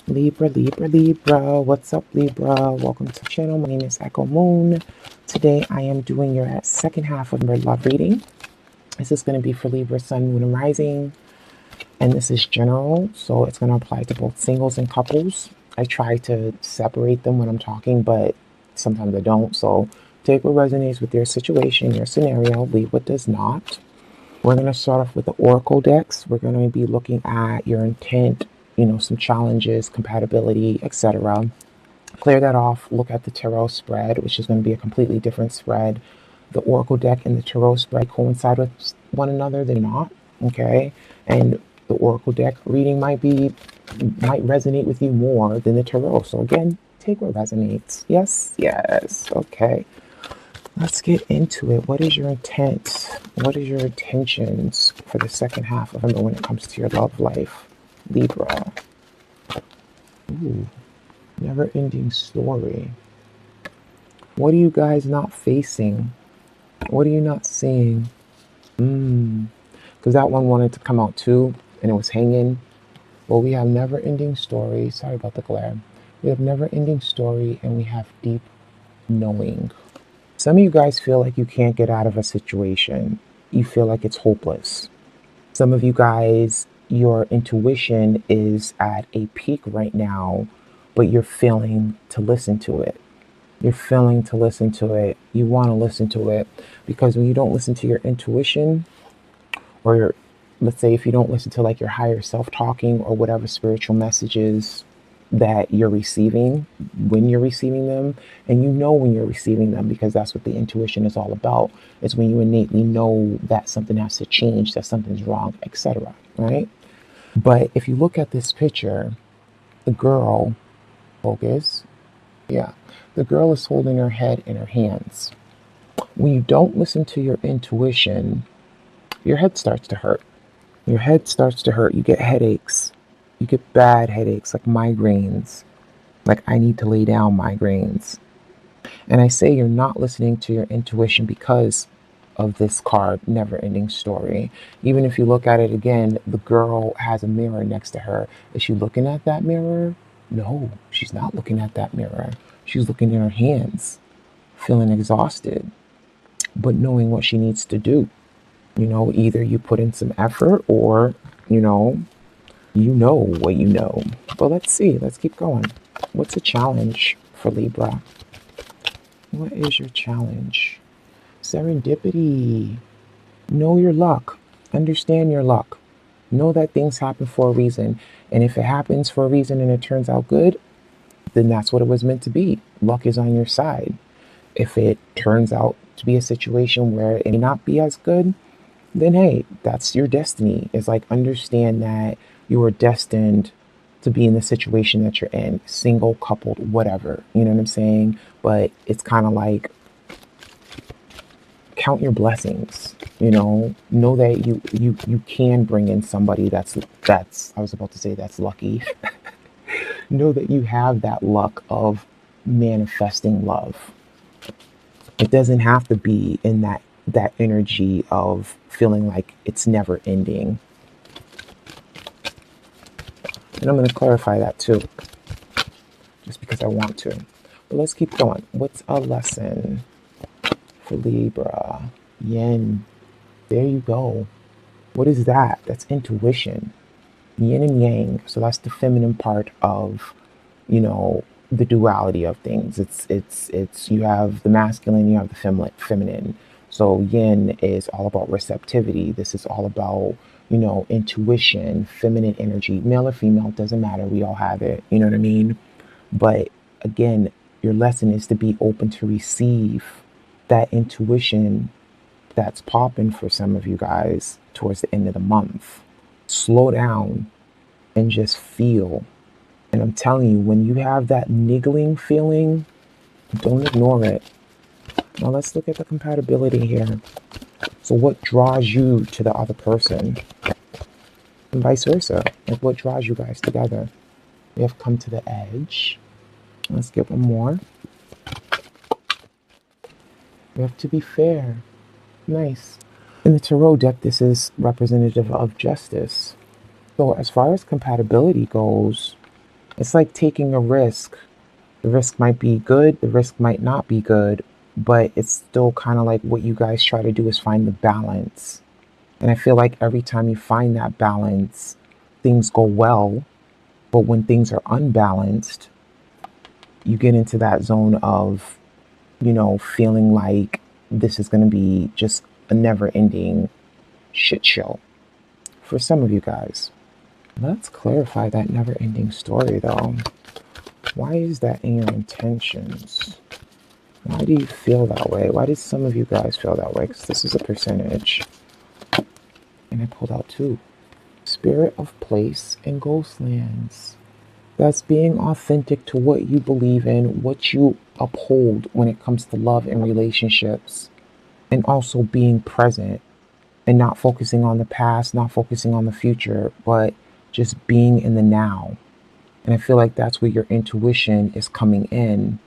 Libra, Libra, Libra. What's up, Libra? Welcome to the channel. My name is Echo Moon. Today I am doing your second half of your love reading. This is going to be for Libra, Sun, Moon, and Rising. And this is general, so it's going to apply to both singles and couples. I try to separate them when I'm talking, but sometimes I don't. So take what resonates with your situation, your scenario, leave what does not. We're going to start off with the Oracle decks. We're going to be looking at your intent, some challenges, compatibility, etc. Clear that off. Look at the tarot spread, which is going to be a completely different spread. The Oracle deck and the tarot spread coincide with one another. They're not. Okay. And the Oracle deck reading might resonate with you more than the tarot. So again, take what resonates. Yes. Okay. Let's get into it. What is your intent? What is your intentions for the second half of it when it comes to your love life? Libra. Ooh, never-ending story. What are you guys not facing? What are you not seeing? Because that one wanted to come out too, and it was hanging. Well, we have never-ending story. Sorry about the glare. We have never-ending story, and we have deep knowing. Some of you guys feel like you can't get out of a situation. You feel like it's hopeless. Some of you guys, your intuition is at a peak right now, but you're failing to listen to it. You're failing to listen to it. You want to listen to it because when you don't listen to your intuition, or let's say if you don't listen to like your higher self talking or whatever spiritual messages that you're receiving when you're receiving them, and when you're receiving them because that's what the intuition is all about. It's when you innately know that something has to change, that something's wrong, etc. Right? But if you look at this picture, the girl, focus, the girl is holding her head in her hands. When you don't listen to your intuition, your head starts to hurt. Your head starts to hurt. You get headaches. You get bad headaches, like migraines, like I need to lay down migraines. And I say you're not listening to your intuition because of this card, never-ending story. Even if you look at it again, the girl has a mirror next to her. Is she looking at that mirror? No, she's not looking at that mirror. She's looking in her hands, feeling exhausted, but knowing what she needs to do. Either you put in some effort or, you know what you know. But let's see. Let's keep going. What's a challenge for Libra? What is your challenge? Serendipity. Know your luck. Understand your luck. Know that things happen for a reason. And if it happens for a reason and it turns out good, then that's what it was meant to be. Luck is on your side. If it turns out to be a situation where it may not be as good, then hey, that's your destiny. It's like, understand that you are destined to be in the situation that you're in, single, coupled, whatever. You know what I'm saying? But it's kind of like, count your blessings. Know that you can bring in somebody that's I was about to say that's lucky. Know that you have that luck of manifesting love. It doesn't have to be in that energy of feeling like it's never ending. And I'm going to clarify that too, just because I want to. But let's keep going. What's a lesson for Libra? Yin. There you go. What is that? That's intuition. Yin and yang. So that's the feminine part of, the duality of things. It's you have the masculine, you have the feminine. So yin is all about receptivity. This is all about, intuition, feminine energy, male or female, doesn't matter. We all have it. You know what I mean? But again, your lesson is to be open to receive that intuition that's popping for some of you guys towards the end of the month. Slow down and just feel. And I'm telling you, when you have that niggling feeling, don't ignore it. Now let's look at the compatibility here. So what draws you to the other person? And vice versa. Like, what draws you guys together? We have come to the edge. Let's get one more. We have to be fair. Nice. In the tarot deck, this is representative of justice. So as far as compatibility goes, It's like taking a risk. The risk might be good, the risk might not be good, but it's still kind of like what you guys try to do is find the balance. And I feel like every time you find that balance, things go well. But when things are unbalanced, you get into that zone of, feeling like this is going to be just a never ending shit show for some of you guys. Let's clarify that never ending story though. Why is that in your intentions? Why do you feel that way? Why did some of you guys feel that way? Because this is a percentage. And I pulled out two. Spirit of place and ghostlands. That's being authentic to what you believe in, what you uphold when it comes to love and relationships, and also being present and not focusing on the past, not focusing on the future, but just being in the now. And I feel like that's where your intuition is coming in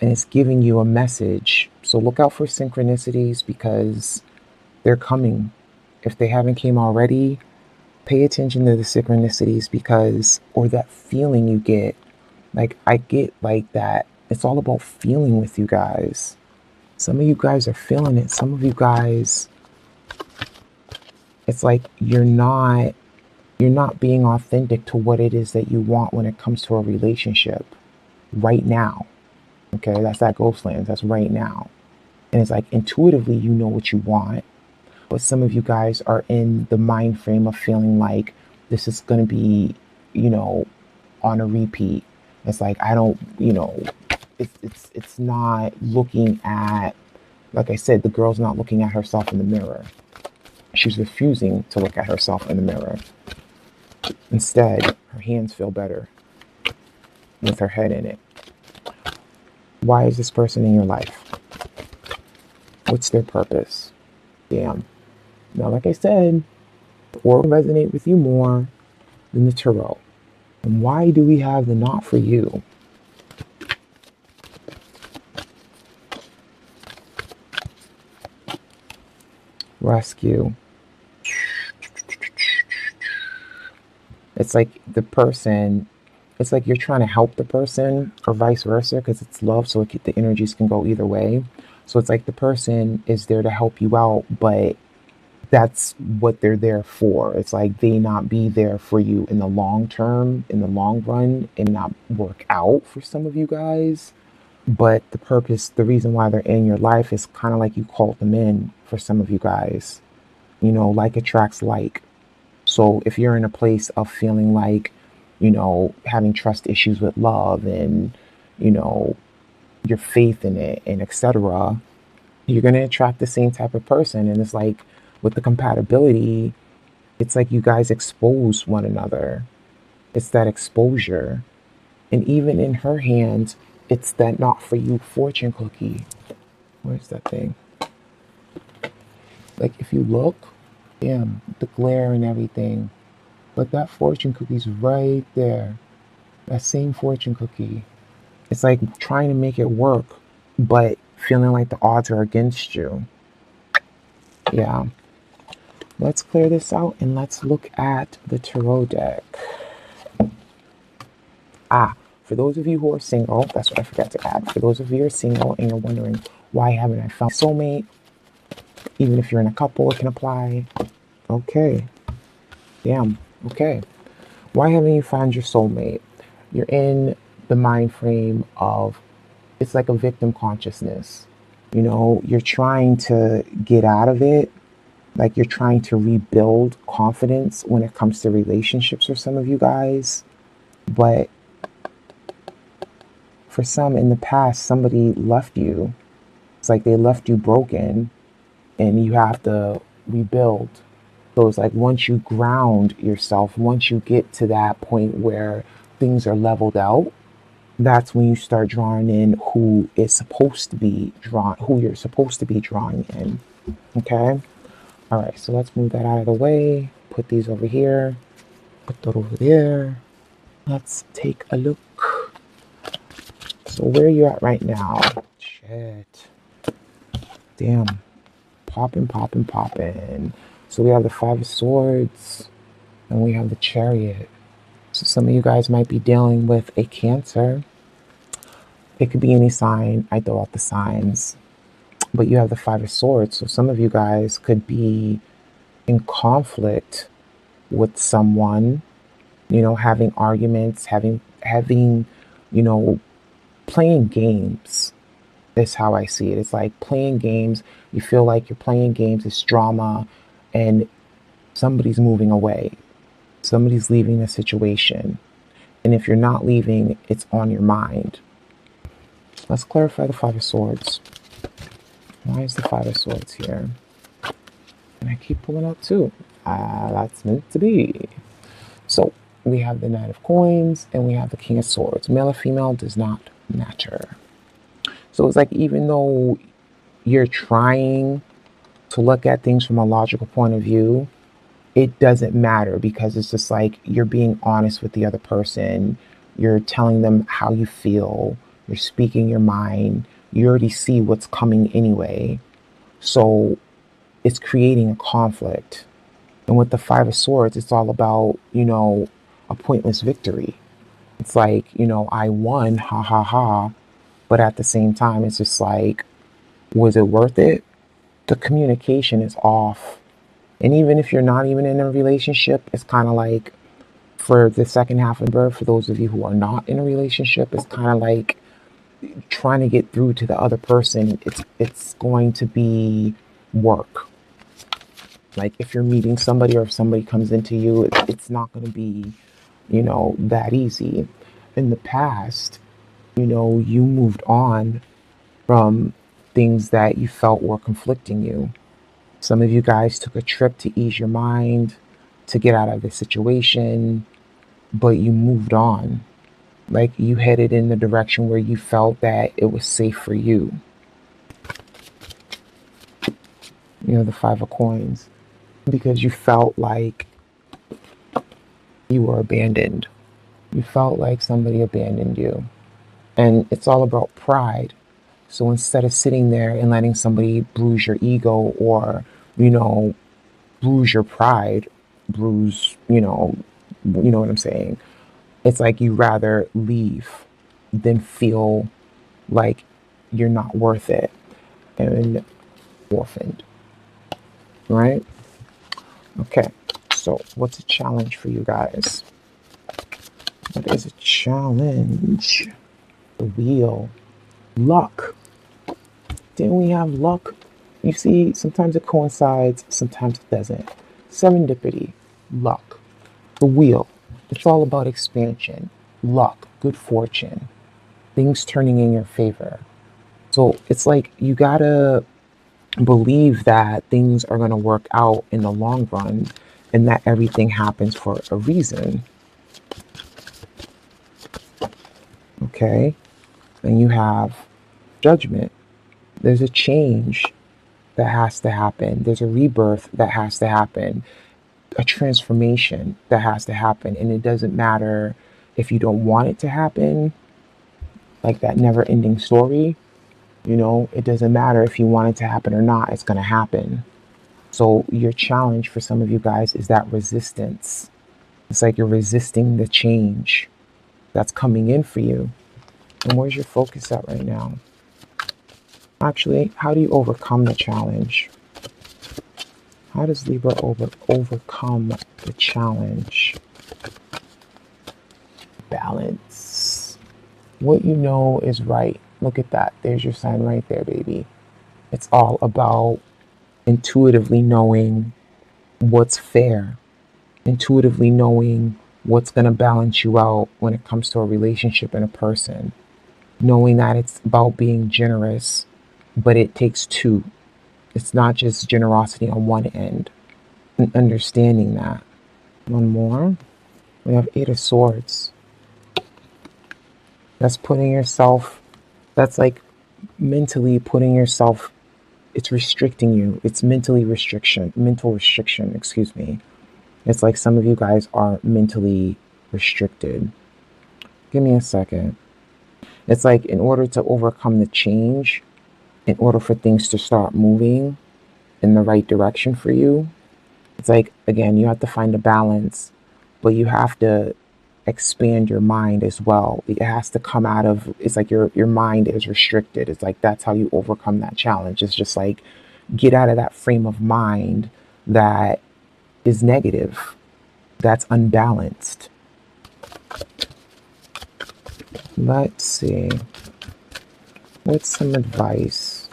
and it's giving you a message. So look out for synchronicities because they're coming. If they haven't came already, pay attention to the synchronicities because, or that feeling you get. Like, I get like that. It's all about feeling with you guys. Some of you guys are feeling it. Some of you guys, it's like you're not being authentic to what it is that you want when it comes to a relationship right now. Okay, that's that ghostlands. That's right now. And it's like intuitively you know what you want, but some of you guys are in the mind frame of feeling like this is going to be, on a repeat. It's like I don't, it's not looking at, like I said, the girl's not looking at herself in the mirror. She's refusing to look at herself in the mirror. Instead, her hands feel better with her head in it. Why is this person in your life? What's their purpose? Damn. Now, like I said, the oracle resonate with you more than the tarot. And why do we have the not for you? Rescue. It's like the person, it's like you're trying to help the person or vice versa because it's love. So the energies can go either way. So it's like the person is there to help you out, but that's what they're there for. It's like they not be there for you in the long term, in the long run, and not work out for some of you guys. But the purpose, the reason why they're in your life is kind of like you called them in for some of you guys. Like attracts like. So if you're in a place of feeling like, having trust issues with love and, you know, your faith in it and etc., you're going to attract the same type of person. And it's like with the compatibility, it's like you guys expose one another. It's that exposure. And even in her hand, it's that not for you fortune cookie. Where's that thing? Like if you look, damn, the glare and everything. But that fortune cookie's right there. That same fortune cookie. It's like trying to make it work, but feeling like the odds are against you. Yeah. Let's clear this out and let's look at the tarot deck. For those of you who are single, that's what I forgot to add. For those of you who are single and you're wondering, why haven't I found a soulmate? Even if you're in a couple, it can apply. Okay. Damn. Okay. Why haven't you found your soulmate? You're in the mind frame of, it's like a victim consciousness. You're trying to get out of it. Like you're trying to rebuild confidence when it comes to relationships for some of you guys. But for some in the past, somebody left you. It's like they left you broken and you have to rebuild. So it's like once you ground yourself, once you get to that point where things are leveled out, that's when you start drawing in who is supposed to be drawn, who you're supposed to be drawing in. Okay? All right, so let's move that out of the way. Put these over here. Put that over there. Let's take a look. So where are you at right now? Shit. Damn. Popping, popping, popping. So we have the Five of Swords and we have the Chariot. So some of you guys might be dealing with a Cancer. It could be any sign. I throw out the signs. But you have the Five of Swords. So some of you guys could be in conflict with someone, having arguments, having, you know, playing games is how I see it. It's like playing games. You feel like you're playing games, it's drama, and somebody's moving away. Somebody's leaving the situation. And if you're not leaving, it's on your mind. Let's clarify the Five of Swords. Why is the Five of Swords here? And I keep pulling out two. That's meant to be. So we have the Knight of Coins and we have the King of Swords. Male or female does not matter. So it's like, even though you're trying to look at things from a logical point of view, it doesn't matter, because it's just like you're being honest with the other person. You're telling them how you feel. You're speaking your mind. You already see what's coming anyway. So it's creating a conflict. And with the Five of Swords, it's all about, a pointless victory. It's like, I won, ha ha ha. But at the same time, it's just like, was it worth it? The communication is off. And even if you're not even in a relationship, it's kind of like, for the second half of birth, for those of you who are not in a relationship, it's kind of like trying to get through to the other person. It's going to be work. Like if you're meeting somebody, or if somebody comes into you, it's not going to be, that easy. In the past, you moved on from things that you felt were conflicting you. Some of you guys took a trip to ease your mind, to get out of the situation, but you moved on. Like you headed in the direction where you felt that it was safe for you. The Five of Coins. Because you felt like you were abandoned. You felt like somebody abandoned you. And it's all about pride. So instead of sitting there and letting somebody bruise your ego, or, bruise your pride, bruise, what I'm saying? It's like you rather leave than feel like you're not worth it and orphaned, right? Okay, so what's a challenge for you guys? What is a challenge? The Wheel. Luck. Didn't we have luck? You see, sometimes it coincides, sometimes it doesn't. Serendipity. Luck. The Wheel. It's all about expansion. Luck. Good fortune. Things turning in your favor. So it's like you gotta believe that things are gonna work out in the long run, and that everything happens for a reason. Okay? And you have Judgment. There's a change that has to happen. There's a rebirth that has to happen. A transformation that has to happen. And it doesn't matter if you don't want it to happen, like that never ending story. It doesn't matter if you want it to happen or not, it's going to happen. So your challenge for some of you guys is that resistance. It's like you're resisting the change that's coming in for you. And where's your focus at right now? Actually, how do you overcome the challenge? How does Libra overcome the challenge? Balance. What you know is right. Look at that. There's your sign right there, baby. It's all about intuitively knowing what's fair. Intuitively knowing what's going to balance you out when it comes to a relationship and a person. Knowing that it's about being generous, but it takes two. It's not just generosity on one end. And understanding that. One more. We have Eight of Swords. That's like mentally putting yourself, it's restricting you. It's mental restriction, excuse me. It's like some of you guys are mentally restricted. Give me a second. It's like in order to overcome the change, in order for things to start moving in the right direction for you, it's like, again, you have to find a balance, but you have to expand your mind as well. It has to come out of, it's like your mind is restricted. It's like that's how you overcome that challenge. It's just like get out of that frame of mind that is negative, that's unbalanced. Let's see. What's some advice?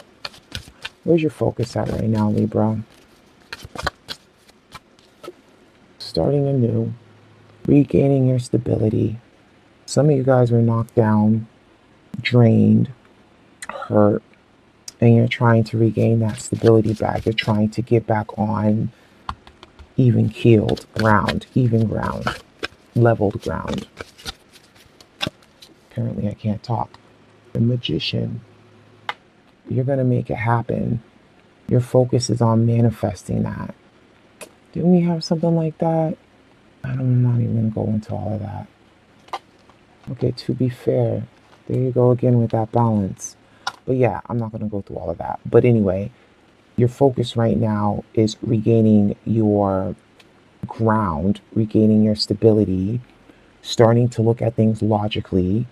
Where's your focus at right now, Libra? Starting anew, regaining your stability. Some of you guys were knocked down, drained, hurt, and you're trying to regain that stability back. You're trying to get back on even keeled ground, even ground, leveled ground. Apparently I can't talk. The Magician. You're going to make it happen. Your focus is on manifesting that. Didn't we have something like that? I'm not even going to go into all of that. Okay, to be fair, there you go again with that balance. But yeah, I'm not going to go through all of that. But anyway, your focus right now is regaining your ground, regaining your stability, starting to look at things logically,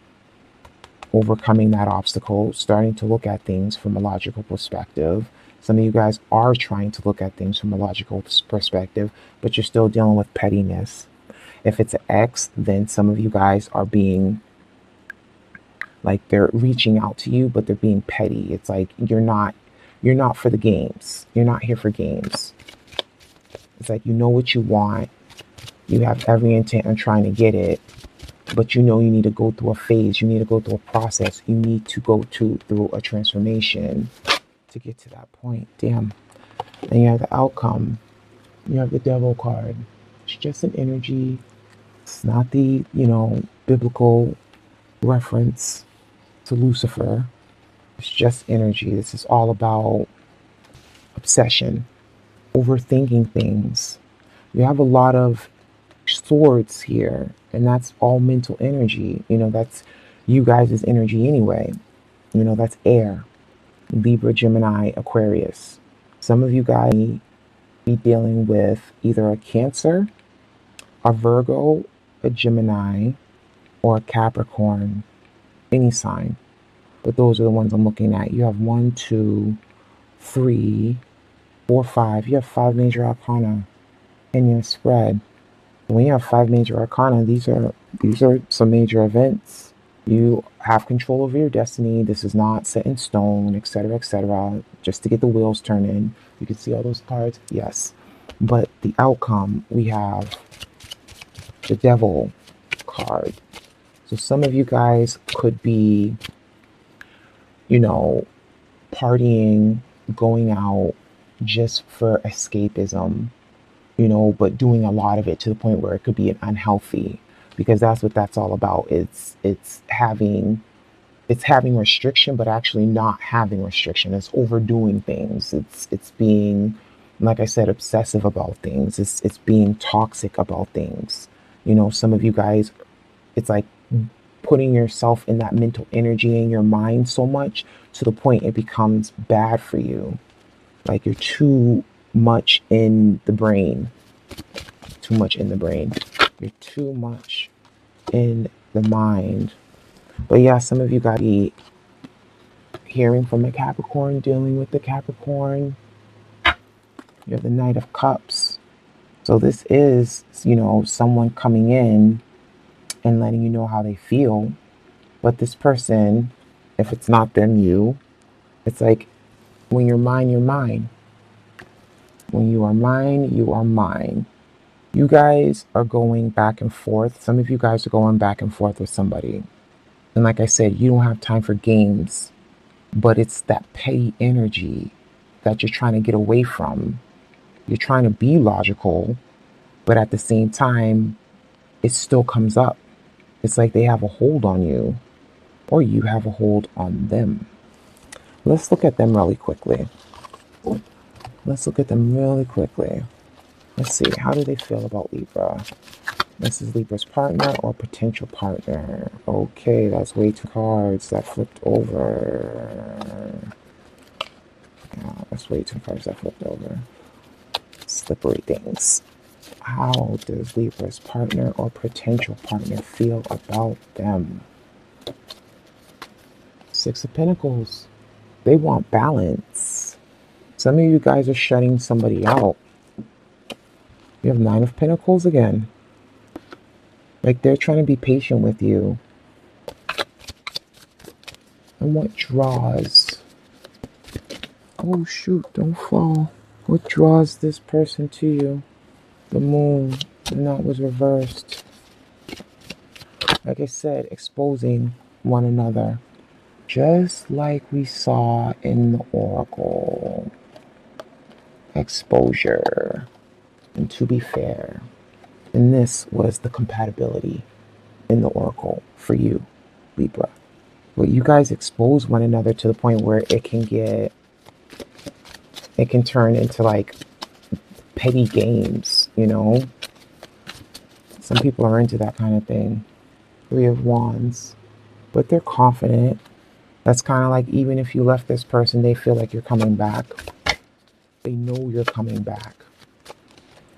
overcoming that obstacle, starting to look at things from a logical perspective. Some of you guys are trying to look at things from a logical perspective, but you're still dealing with pettiness. If it's an ex, then some of you guys are being like they're reaching out to you, but they're being petty. It's like you're not for the games. You're not here for games. It's like you know what you want. You have every intent on trying to get it, but you know you need to go through a phase. You need to go through a process. You need to go through a transformation to get to that point. Damn. And you have the outcome. You have the Devil card. It's just an energy. It's not the, biblical reference to Lucifer. It's just energy. This is all about obsession, overthinking things. You have a lot of swords here, and that's all mental energy. That's you guys' energy anyway. That's air. Libra, Gemini, Aquarius. Some of you guys be dealing with either a Cancer, a Virgo, a Gemini, or a Capricorn, any sign. But those are the ones I'm looking at. You have 1, 2, 3, 4, 5. You have 5 major arcana in your spread. When you have 5 major arcana, these are some major events. You have control over your destiny. This is not set in stone, etc., etc. Just to get the wheels turning. You can see all those cards. Yes. But the outcome, we have the Devil card. So some of you guys could be, partying, going out just for escapism, but doing a lot of it to the point where it could be unhealthy, because that's what that's all about. It's having restriction, but actually not having restriction. It's overdoing things. It's being, like I said, obsessive about things. It's being toxic about things. Some of you guys, it's like putting yourself in that mental energy in your mind so much to the point it becomes bad for you. Like you're too much in the brain. Too much in the brain. You're too much in the mind. But yeah, some of you got to be hearing from a Capricorn, dealing with the Capricorn. You have the Knight of Cups. So this is, someone coming in and letting you know how they feel. But this person, if it's not them, it's like when you're mine, you're mine. When you are mine, you are mine. You guys are going back and forth. Some of you guys are going back and forth with somebody. And like I said, you don't have time for games. But it's that petty energy that you're trying to get away from. You're trying to be logical, but at the same time, it still comes up. It's like they have a hold on you, or you have a hold on them. Let's look at them really quickly. Let's see, how do they feel about Libra? This is Libra's partner or potential partner. Okay, that's way too cards that flipped over. Yeah, that's way too cards that flipped over. Slippery things. How does Libra's partner or potential partner feel about them? Six of Pentacles. They want balance. Some of you guys are shutting somebody out. You have Nine of Pentacles again. Like they're trying to be patient with you. And what draws? Oh shoot, don't fall. What draws this person to you? The Moon. And that was reversed. Like I said, exposing one another. Just like we saw in the Oracle. Exposure. And to be fair. And this was the compatibility in the Oracle for you, Libra. Well, you guys expose one another to the point where it can turn into like petty games, you know? Some people are into that kind of thing. Three of Wands. But they're confident. That's kind of like even if you left this person, they feel like you're coming back. They know you're coming back.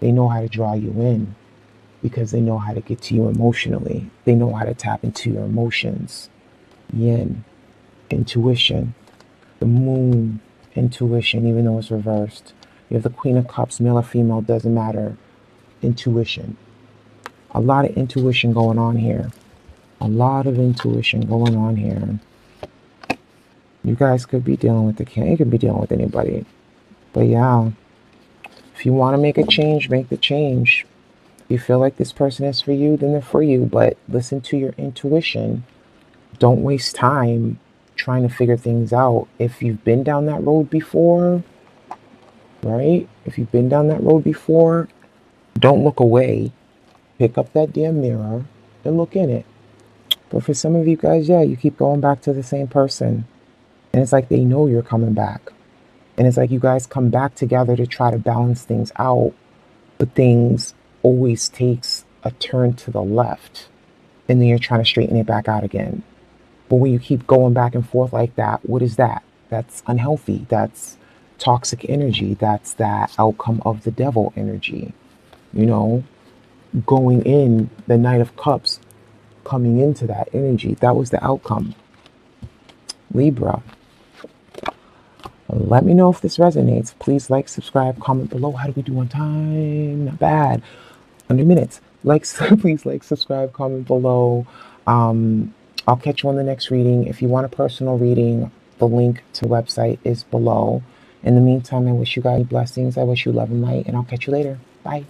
They know how to draw you in because they know how to get to you emotionally. They know how to tap into your emotions. Yin, intuition. The Moon, intuition, even though it's reversed. You have the Queen of Cups, male or female, doesn't matter. Intuition. A lot of intuition going on here. A lot of intuition going on here. You guys could be dealing with the king. You could be dealing with anybody. But yeah, if you want to make a change, make the change. If you feel like this person is for you, then they're for you. But listen to your intuition. Don't waste time trying to figure things out. If you've been down that road before, right? If you've been down that road before, don't look away. Pick up that damn mirror and look in it. But for some of you guys, yeah, you keep going back to the same person. And it's like they know you're coming back. And it's like you guys come back together to try to balance things out. But things always takes a turn to the left. And then you're trying to straighten it back out again. But when you keep going back and forth like that, what is that? That's unhealthy. That's toxic energy. That's that outcome of the devil energy. You know, going in the Knight of Cups, coming into that energy. That was the outcome. Libra. Let me know if this resonates. Please like, subscribe, comment below. How do we do on time? Not bad. Under minutes. Please like, subscribe, comment below. I'll catch you on the next reading. If you want a personal reading, the link to the website is below. In the meantime, I wish you guys blessings. I wish you love and light, and I'll catch you later. Bye.